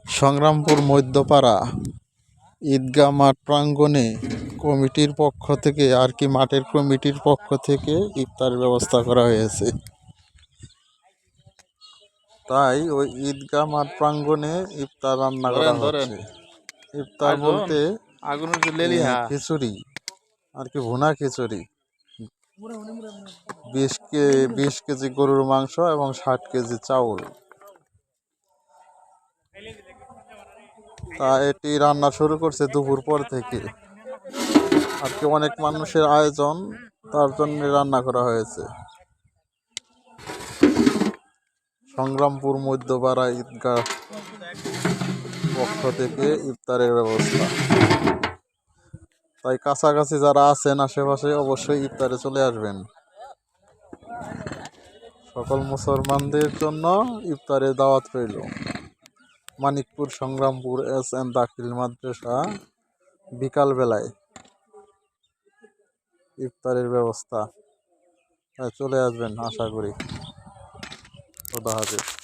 সংগ্রামপুর মধ্যপাড়া ঈদগাহ মাঠ প্রাঙ্গণে কমিটির পক্ষ থেকে মাঠের কমিটির পক্ষ থেকে ইফতারের ব্যবস্থা করা হয়েছে। তাই ওই ঈদগাহ মাঠ প্রাঙ্গণে ইফতার রান্না করা হচ্ছে। ইফতার বলতে খিচুড়ি, ভুনা খিচুড়ি, 20 কেজি গরুর মাংস এবং 60 কেজি চাউল। তা এটি রান্না শুরু করছে দুপুর পর থেকে। অনেক মানুষের আয়োজন, তার জন্য রান্না করা হয়েছে। সংগ্রামপুর মধ্যপাড়া ঈদগাহ পক্ষ থেকে ইফতারের ব্যবস্থা। তাই কাছাকাছি যারা আছেন আশেপাশে অবশ্যই ইফতারে চলে আসবেন। সকল মুসলমানদের জন্য ইফতারের দাওয়াত রইল। মানিকপুর সংগ্রামপুর এস.এম. দাখিল মাদ্রাসা বিকাল বেলায় ইফতারের ব্যবস্থা। চলে আসবেন আশা করি। খোদা হাফেজ।